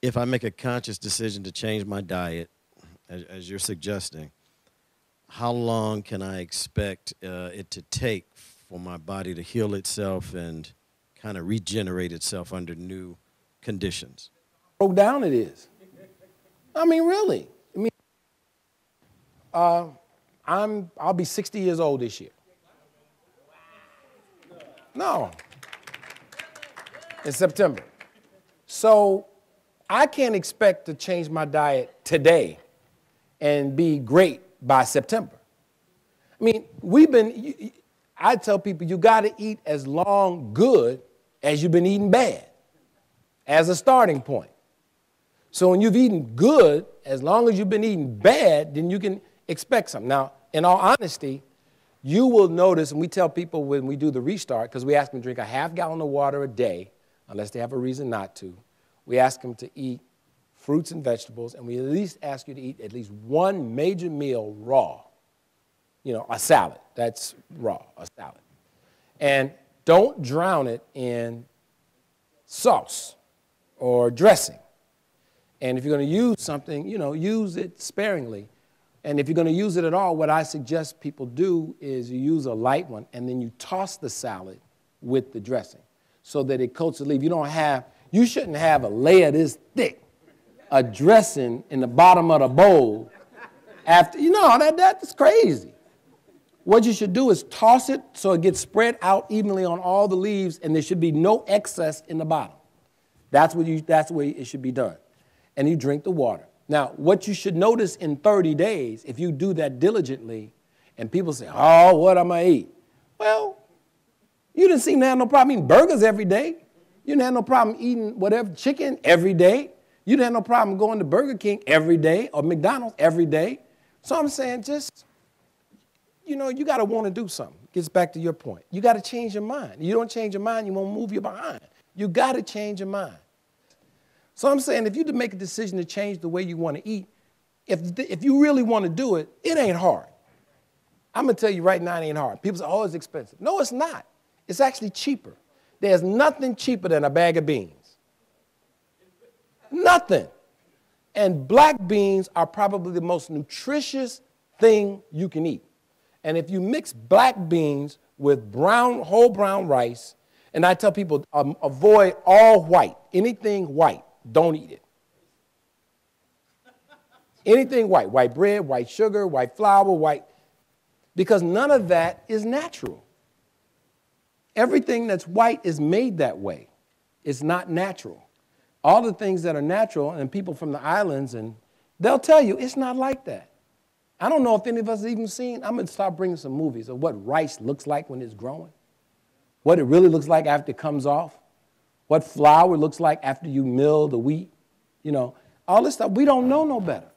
if I make a conscious decision to change my diet, as you're suggesting, how long can I expect it to take for my body to heal itself and kind of regenerate itself under new conditions? Broke down it is. I mean, really. I mean, I'll be 60 years old this year. No, in September. So I can't expect to change my diet today and be great by September. I mean, I tell people you got to eat as long good as you've been eating bad as a starting point. So when you've eaten good, as long as you've been eating bad, then you can expect something. Now, in all honesty, you will notice, and we tell people when we do the restart, because we ask them to drink a half gallon of water a day, unless they have a reason not to. We ask them to eat fruits and vegetables, and we at least ask you to eat at least one major meal raw. You know, a salad, that's raw, a salad. And don't drown it in sauce or dressing. And if you're going to use something, you know, use it sparingly. And if you're going to use it at all, what I suggest people do is you use a light one, and then you toss the salad with the dressing so that it coats the leaf. You shouldn't have a layer this thick, a dressing in the bottom of the bowl after, that's crazy. What you should do is toss it so it gets spread out evenly on all the leaves, and there should be no excess in the bottom. That's the way it should be done. And you drink the water. Now, what you should notice in 30 days, if you do that diligently, and people say, oh, what am I eat? Well, you didn't seem to have no problem eating burgers every day. You didn't have no problem eating whatever, chicken every day. You didn't have no problem going to Burger King every day or McDonald's every day. So I'm saying you got to want to do something. Gets back to your point. You got to change your mind. You don't change your mind, you won't move your behind. You got to change your mind. So I'm saying if you make a decision to change the way you want to eat, if you really want to do it, it ain't hard. I'm going to tell you right now, it ain't hard. People say, oh, it's expensive. No, it's not. It's actually cheaper. There's nothing cheaper than a bag of beans. Nothing. And black beans are probably the most nutritious thing you can eat. And if you mix black beans with whole brown rice, and I tell people avoid all white, anything white. Don't eat it. Anything white, white bread, white sugar, white flour, because none of that is natural. Everything that's white is made that way. It's not natural. All the things that are natural, and people from the islands, and they'll tell you it's not like that. I don't know if any of us have even seen, I'm going to start bringing some movies of what rice looks like when it's growing, what it really looks like after it comes off. What flour looks like after you mill the wheat, all this stuff. We don't know no better.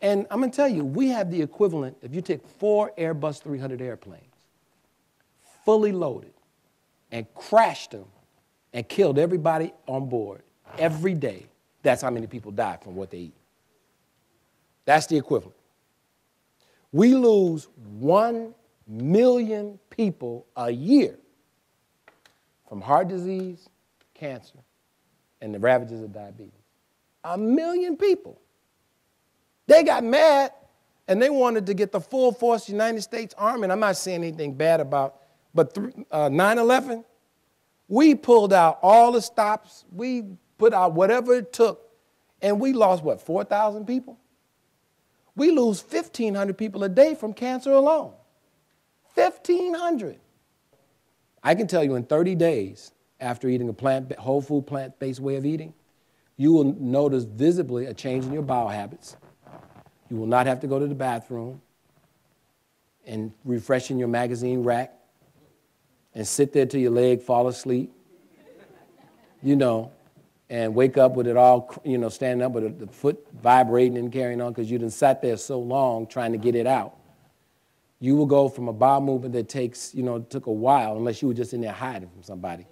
And I'm going to tell you, we have the equivalent, if you take 4 Airbus 300 airplanes, fully loaded, and crashed them and killed everybody on board every day, that's how many people die from what they eat. That's the equivalent. We lose 1 million people a year from heart disease, cancer, and the ravages of diabetes. 1 million people. They got mad, and they wanted to get the full force United States Army, and I'm not saying anything bad about, but 9/11, we pulled out all the stops, we put out whatever it took, and we lost, 4,000 people? We lose 1,500 people a day from cancer alone. 1,500. I can tell you in 30 days, after eating a whole food, plant-based way of eating, you will notice visibly a change in your bowel habits. You will not have to go to the bathroom and refreshing your magazine rack and sit there till your leg fall asleep, and wake up with it all, standing up with the foot vibrating and carrying on because you done sat there so long trying to get it out. You will go from a bowel movement that took a while, unless you were just in there hiding from somebody.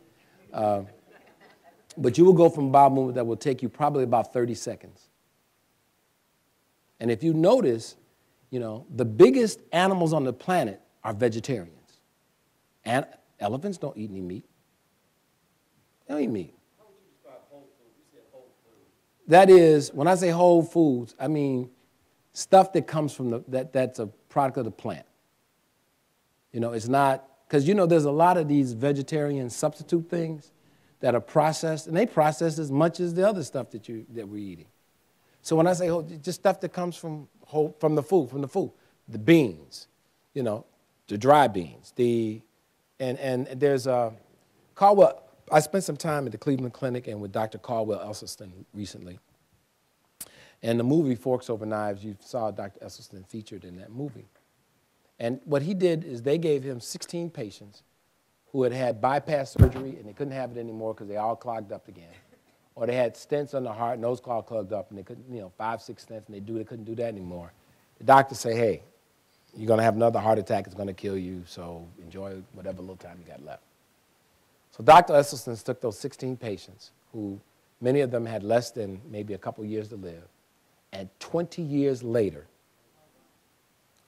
But you will go from a bowel movement that will take you probably about 30 seconds. And if you notice, the biggest animals on the planet are vegetarians. And elephants don't eat any meat. They don't eat meat. How would you describe whole food? You said whole food. That is, when I say whole foods, I mean stuff that comes from that's a product of the plant. You know, it's not, because you know there's a lot of these vegetarian substitute things that are processed, and they process as much as the other stuff that we're eating. So when I say whole, just stuff that comes from the food, the beans, you know, the dry beans, and there's Caldwell. I spent some time at the Cleveland Clinic and with Dr. Caldwell Esselstyn recently. And the movie Forks Over Knives, you saw Dr. Esselstyn featured in that movie. And what he did is they gave him 16 patients who had bypass surgery and they couldn't have it anymore because they all clogged up again. Or they had stents on the heart and those clogged up and they couldn't, you know, 5, 6 stents and they couldn't do that anymore. The doctor say, hey, you're going to have another heart attack, it's going to kill you, so enjoy whatever little time you got left. So Dr. Esselstyn took those 16 patients who many of them had less than maybe a couple years to live, and 20 years later,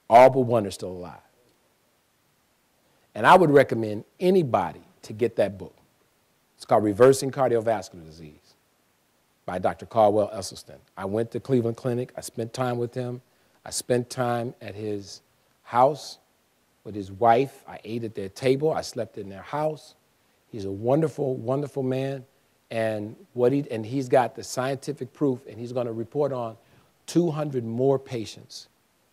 all but one are still alive. And I would recommend anybody to get that book. It's called Reversing Cardiovascular Disease by Dr. Caldwell Esselstyn. I went to Cleveland Clinic. I spent time with him. I spent time at his house with his wife. I ate at their table. I slept in their house. He's a wonderful, wonderful man, and he's got the scientific proof, and he's going to report on 200 more patients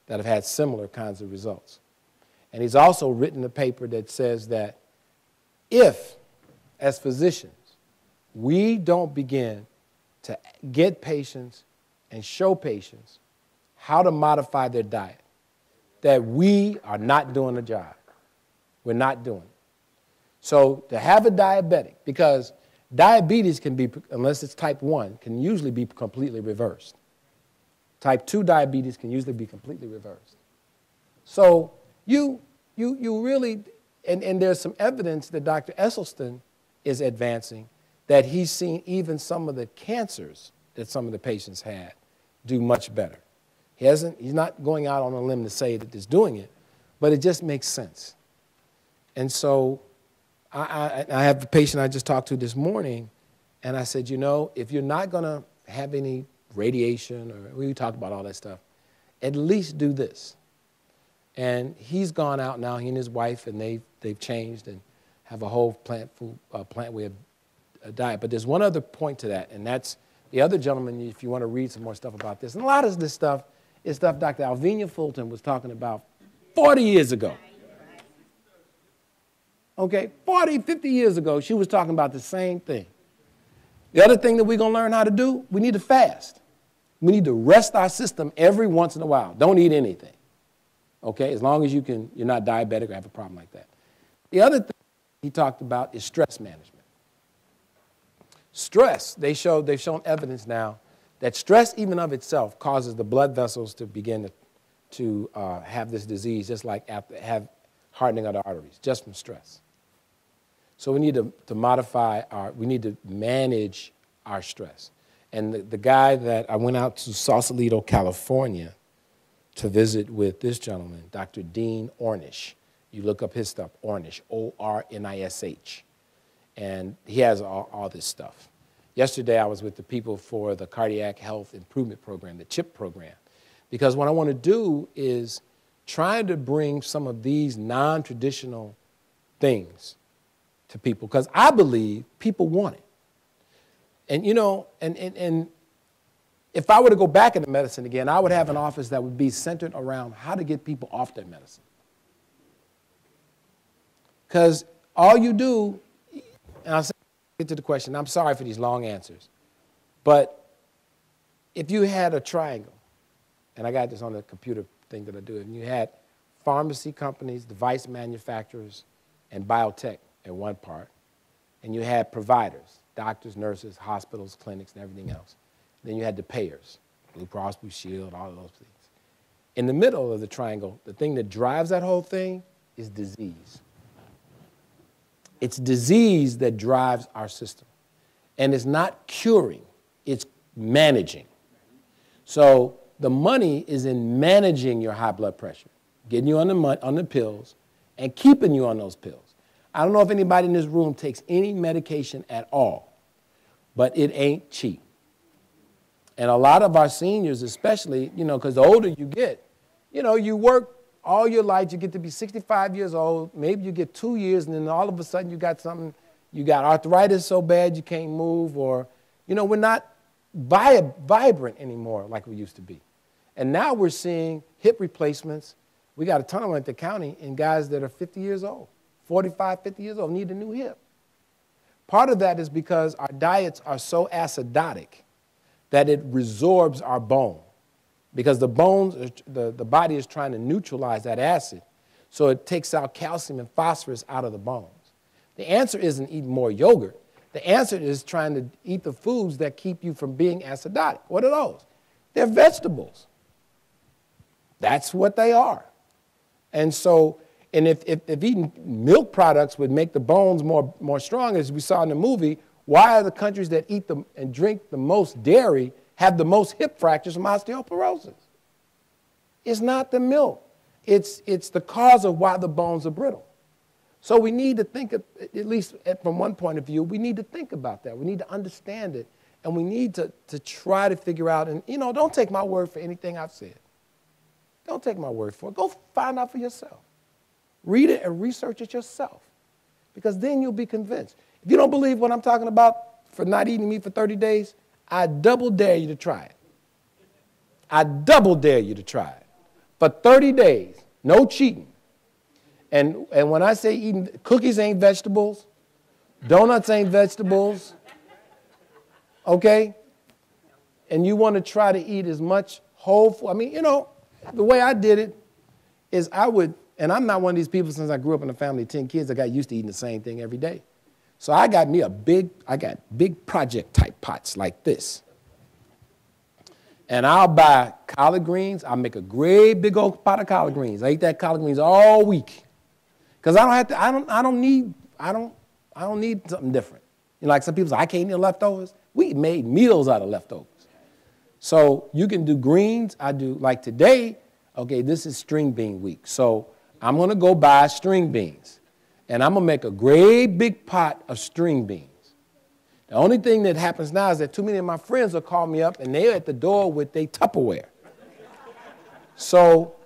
that have had similar kinds of results. And he's also written a paper that says that if, as physicians, we don't begin to get patients and show patients how to modify their diet, that we are not doing the job. We're not doing it. So to have a diabetic, because diabetes can be, unless it's type 1, can usually be completely reversed. Type 2 diabetes can usually be completely reversed. So you really, and there's some evidence that Dr. Esselstyn is advancing that he's seen even some of the cancers that some of the patients had do much better. He's not going out on a limb to say that he's doing it, but it just makes sense. And so I have a patient I just talked to this morning, and I said, you know, if you're not going to have any radiation, or we talked about all that stuff, at least do this. And he's gone out now, he and his wife, and they've changed and have a whole plant way of diet. But there's one other point to that, and that's the other gentleman, if you want to read some more stuff about this. And a lot of this stuff is stuff Dr. Alvina Fulton was talking about 40 years ago. Okay, 40, 50 years ago, she was talking about the same thing. The other thing that we're going to learn how to do, we need to fast. We need to rest our system every once in a while. Don't eat anything, okay, as long as you're not diabetic or have a problem like that. The other thing he talked about is stress management. Stress, they've shown evidence now that stress even of itself causes the blood vessels to begin to have this disease, just like have hardening of the arteries, just from stress. So we need to we need to manage our stress. And the guy that I went out to Sausalito, California to visit with this gentleman, Dr. Dean Ornish. You look up his stuff, Ornish, O-R-N-I-S-H. And he has all this stuff. Yesterday I was with the people for the Cardiac Health Improvement Program, the CHIP program, because what I want to do is trying to bring some of these non-traditional things to people, because I believe people want it. And you know, and if I were to go back into medicine again, I would have an office that would be centered around how to get people off their medicine. Because all you do, and I'll get to the question, I'm sorry for these long answers, but if you had a triangle, and I got this on the computer thing that I do, and you had pharmacy companies, device manufacturers, and biotech at one part, and you had providers, doctors, nurses, hospitals, clinics, and everything else. Then you had the payers, Blue Cross Blue Shield, all of those things. In the middle of the triangle, the thing that drives that whole thing is disease. It's disease that drives our system. And it's not curing, it's managing. So the money is in managing your high blood pressure, getting you on the pills, and keeping you on those pills. I don't know if anybody in this room takes any medication at all, but it ain't cheap. And a lot of our seniors, especially, because the older you get, you work all your life, you get to be 65 years old, maybe you get 2 years, and then all of a sudden you got something, you got arthritis so bad you can't move, or, we're not vibrant anymore like we used to be. And now we're seeing hip replacements. We got a ton of them at the county in guys that are 50 years old, 45, 50 years old, need a new hip. Part of that is because our diets are so acidotic that it resorbs our bone. Because the bones, the body is trying to neutralize that acid, so it takes out calcium and phosphorus out of the bones. The answer isn't eating more yogurt. The answer is trying to eat the foods that keep you from being acidotic. What are those? They're vegetables. That's what they are. And so, and if eating milk products would make the bones more strong, as we saw in the movie, why are the countries that eat them and drink the most dairy have the most hip fractures from osteoporosis? It's not the milk. It's the cause of why the bones are brittle. So we need to think, at least from one point of view, we need to think about that. We need to understand it, and we need to try to figure out, and don't take my word for anything I've said. Don't take my word for it. Go find out for yourself. Read it and research it yourself, because then you'll be convinced. If you don't believe what I'm talking about for not eating meat for 30 days, I double dare you to try it. I double dare you to try it. For 30 days, no cheating. And when I say eating, cookies ain't vegetables, donuts ain't vegetables, okay? And you want to try to eat as much whole food. I mean, the way I did it is and I'm not one of these people since I grew up in a family of 10 kids that got used to eating the same thing every day. So I got big project type pots like this. And I'll buy collard greens. I'll make a great big old pot of collard greens. I eat that collard greens all week. Because I don't need something different. Like some people say, I can't eat leftovers. We made meals out of leftovers. So you can do greens. I do, like today, okay, this is string bean week. So I'm going to go buy string beans. And I'm going to make a great big pot of string beans. The only thing that happens now is that too many of my friends will call me up and they're at the door with their Tupperware. So,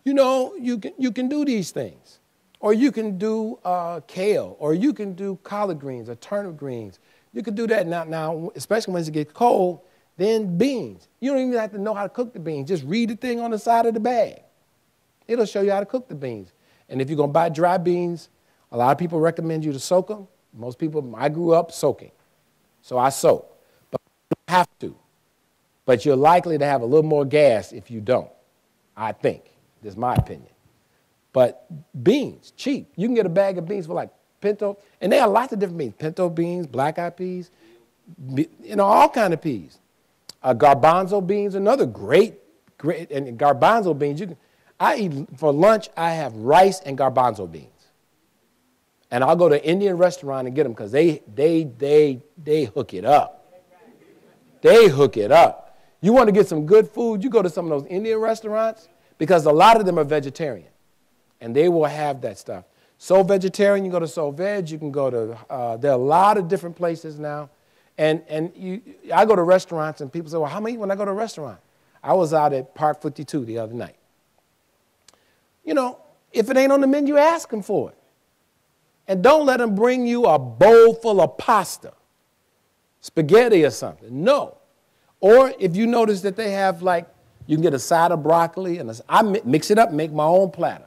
you can do these things. Or you can do kale, or you can do collard greens or turnip greens. You can do that now, especially when it gets cold, then beans. You don't even have to know how to cook the beans. Just read the thing on the side of the bag. It'll show you how to cook the beans. And if you're going to buy dry beans, a lot of people recommend you to soak them. Most people, I grew up soaking. So I soak. But you don't have to. But you're likely to have a little more gas if you don't, I think. That's my opinion. But beans, cheap. You can get a bag of beans for like pinto. And there are lots of different beans. Pinto beans, black-eyed peas, all kind of peas. Garbanzo beans, another great, and garbanzo beans, I eat, for lunch, I have rice and garbanzo beans. And I'll go to an Indian restaurant and get them because they hook it up. They hook it up. You want to get some good food, you go to some of those Indian restaurants because a lot of them are vegetarian. And they will have that stuff. Soul Vegetarian, you go to Soul Veg, you can go to, there are a lot of different places now. And I go to restaurants and people say, well, how many when I go to a restaurant? I was out at Park 52 the other night. If it ain't on the menu, ask them for it. And don't let them bring you a bowl full of pasta, spaghetti or something. No. Or if you notice that they have you can get a side of broccoli, and I mix it up and make my own platter.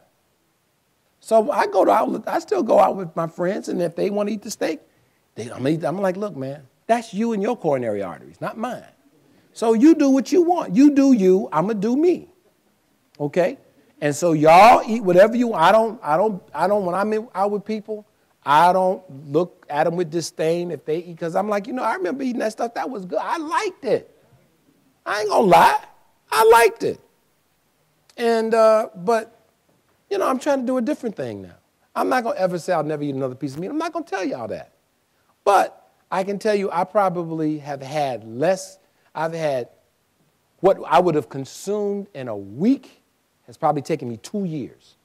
So I still go out with my friends, and if they want to eat the steak, I'm like, look, man, that's you and your coronary arteries, not mine. So you do what you want. You do you, I'm going to do me. Okay? And so y'all eat whatever you want. I don't, when I'm out with people, I don't look at them with disdain if they eat, because I'm like, I remember eating that stuff. That was good. I liked it. I ain't going to lie. I liked it. And, but, I'm trying to do a different thing now. I'm not going to ever say I'll never eat another piece of meat. I'm not going to tell y'all that. But I can tell you I probably have had less. I've had what I would have consumed in a week has probably taken me 2 years.